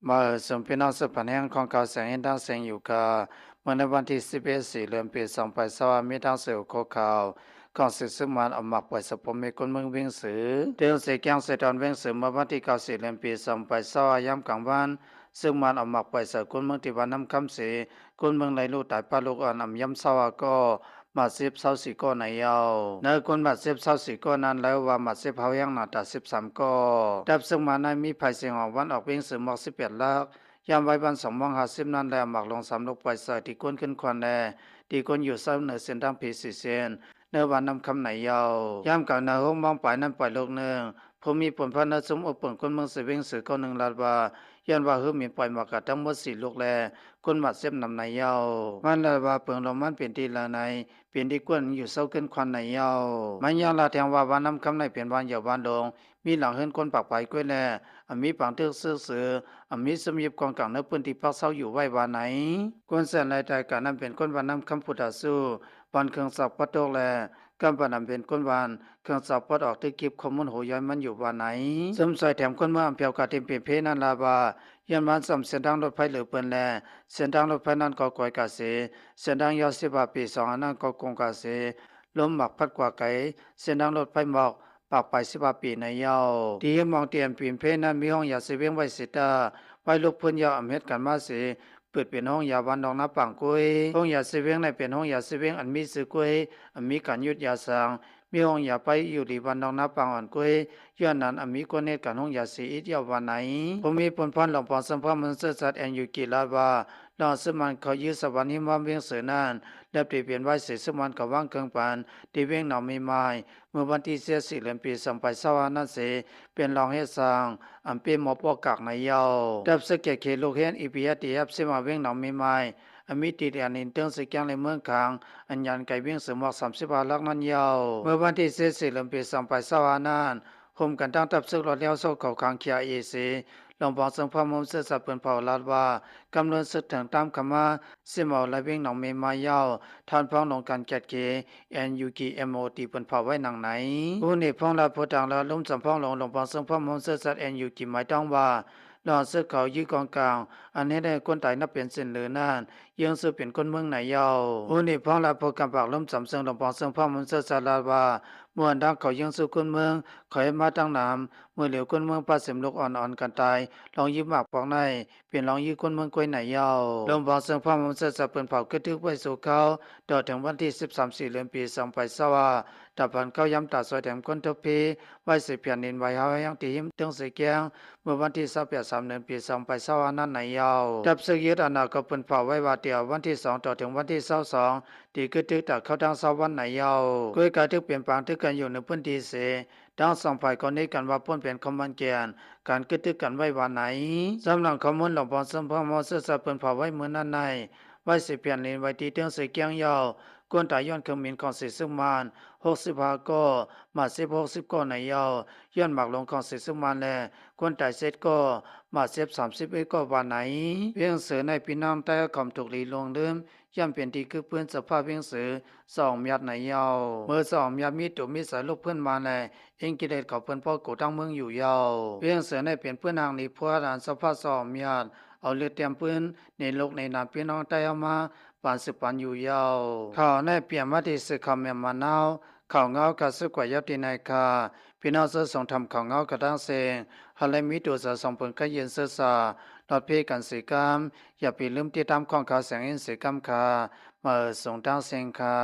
มาสมพี่น้องสุพรรณแห่งของเขาแสงเห็นทางแสงอยู่ค่ะเมื่อในวันที่11 เดือนปี2020มีทางเสือโคข่าวของศึกซึ่งมันออกมาปล่อยสปมมีคนเมืองเวียงสือเดือนเสกยังเสดอนเวียงสือเมื่อวันที่9 เดือนปี2020ยามกลางวันซึ่งมันออกมาปล่อยเสือคนเมืองที่วันน้ำคำสีคนเมืองในลูกตายปลาลูกอ่อนย้ำเศร้าก็มาสิบเศร้าสี่ก็ในเยาในคนมาสิบเศร้าสี่ก็นั้นแล้วว่ามาสิบเฮายังหนาตา13ก็ดับซึ่งมาในมีภัยเสียงออกวันออกเวียงสือหมอก11 ลัก ยามไว้บัน2 โมง 50นั่นแลหมักลง3 ลูกไปใส่ที่ก้นขึ้นควันแลที่ก้นอยู่เส้าเหนือเส้นทางผีสีเส้นเนื้อวันนำคำไหนยาวยามกับนาห้องมองไปนั่นปล่อยลูกหนึ่งผมมีผลพระนสมอบผลคนเมืองเสเวงสือ1 ลาดว่ายันว่าเฮือมีปล่อยหมากกัดทั้งหมด4 ลูกแลคนมาเสียบนำในยาวมันลาว่าเปิงลมมันเป็นที่ละในเป็นที่ก้นอยู่เศร้าขึ้นควันในยาวมันยังลาแทงว่าวันนำคำในเป็นวันเหยียบวันลงมีหลังเฮือนคนปากไปก้วยแลมีปังเทือกเสือเสือ มีสมยิบกองกลางในพื้นที่พักเศร้าอยู่ไว้ว่าไหนคนแสนรายใจการนั้นเป็นคนวันนำคำพุทธสู้วันเครื่องสับปัดโตกแลกำปนำเป็นคนวันเครื่องสับปัดออกที่กิบขมุนหูย้อยมันอยู่ว่าไหนสมใส่แถมคนเมื่ออำเพียวกาเต็มเปลี่ยนเพนันลาบายันวันสำเส้นทางรถไฟเหลือเปิ้นแลเส้นทางรถไฟนั้นก็ก่อยกาเสเส้นทางยาว15 ปี2อันนั้นก็กงกาเสลมหมักพัดกว่าไกเส้นทางรถไฟหมอกปากไป15 ปีในยาวที่มองเตียนปีนเพนั้นมีห้องยาเสเวียงไว้สิตา ไปลูกเพิ่นยาอำเฮ็ดกันมาสิเปิดเป็นห้องยาวันดองน้าปังกุยห้องยาสิเวงในเป็นห้องยาสิเวงอันมีสือกุยอันมีการยุดยาสางมีห้องยาไปอยู่ดีวันดองน้าปังอ่อนกุยย้อนนั้นอันมีคนเฮ็ดกันห้องยาสีอีกยาววันไหนผมมีผลพรหลวงปอสัมภามันเสสัตแอนอยู่กีลาว่าลอสมันเขายื้อสวรรค์หิมะเวียงเสือนั้นและเปลี่ยนไว้เสสมันกับว่างเกิงปานที่เวียงหนองมีไม้เมื่อวันที่14 เดือนปี2020นั้นเสเป็นรองเฮ็ดสร้างอันเป็นหมอปอกากในเยาดับสเกตเคลูกเห็นอีพียตียับเสมาเวียงหนองมีไม้อมิติเดียนินเติงสกียงในเมืองคางอันยันไก่เวียงเสือหมอก35 ลักนั้นเยาเมื่อวันที่14 เดือนปี2020นั้นโฮมกันตั้งตับซึกรถเลี้ยวโซ่เขาคางเคียเอซีหลวงปองสังพมุมเสือสับเปินเผาลาดว่ากำลังสึกถึงตามคำว่าเสมาและเวียงหนองมีไม้เยาทานพ้องลงการแกดเกแอนยูกีเอ็มโอตีเปินเผาไว้หนังไหนผู้นี่พ้องลาโพดังละลุ่มสัมพ้องหลวงปองสังพมุมเสือสัตแอนยูกีหมายต้องว่าหลอนซึกเขายื้อกองกลางอันนี้ได้คนตายนับเป็นเส้นเหลือนั่นยังสือเป็นคนเมืองไหนเยาผู้นี่พ้องลาโพกำปากลุ่มสัมเซิงหลวงปองสังพมุมเสือสัตลาว่าเมื่อดังเขายังสู่คนเมืองขอยมาตั้งนามเมื่อเหลียวคนเมืองป้าเสมลูกอ่อนๆกันตายลองยิ้มหมากปองในเปลี่ยนลองยื้อคนเมืองกวยไหนเยาหลวงปองสังพมุมเสือสัตเปินเผากระทึกไว้สู่เขาดอถึงวันที่13 เดือนปี2020ดับพันเข้าย้ำตัดซอยแถมคนทุพีไว้สิเพียนนินไว้เฮายังตีหิมตึงสีแกงเมื่อวันที่28 เดือนปี2020นั้นในเยาดับซึกยึดอนาคตเปินเผาไว้ว่าเดียววันที่2ต่อถึงวันที่22ตีกึตึกตัดเข้าทาง20วันไหนเยากุยกาทึกเปลี่ยนแปลงทึกกันอยู่ในพื้นที่เสดังสองฝ่ายก็นี้กันว่าพ้นเป็นคอมมันแกนการกึตึกกันไว้ว่าไหนสำหรับข้อมูลหลวงพ่อสัมภามอเสสเปินเผาไว้เมื่อนั้นในไว้สิเพียนนินไว้ที่ตึงสีแกงเยากวนตายย้อนเครื่องมินของสิสุมาน65ก็มา10 60ก็ในเยาย้อนหมักลงของสิสุมานแลคนตายเสร็จก็มา31ก็วันไหนเวียงเสือในพี่น้องใต้คำถูกลีลงเดิมย่ำเป็นที่คือเพื่อนสภาพเวียงเสือ2 เมตรในเยาเมื่อ2 เมตรมีตุมีสายลูกเพื่อนมาแลเองกิเลสเขาเพื่อนพ่อกูตั้งเมืองอยู่เยาเวียงเสือในเป็นเพื่อนนางนี้พัวดานสภาพ2 เมตรเอาเลือดเตรียมปืนในโลกในนามพี่น้องใต้เอามาปานสืบปานอยู่ยาวข่าวในเปลี่ยนมาที่สึกคำเมียนมานาวข่าวเงากระสึกกว่ายับที่ในคาพี่น้องเสือส่งทำข่าวเงากระด้างเซงฮัลเลมิตัวเสือส่งผลกระเย็นเสือสาหลอดเพกันสีกรรมอย่าไปลืมติดตามของข่าวแสงอินสีกรรมคามาส่งด้างเซงคา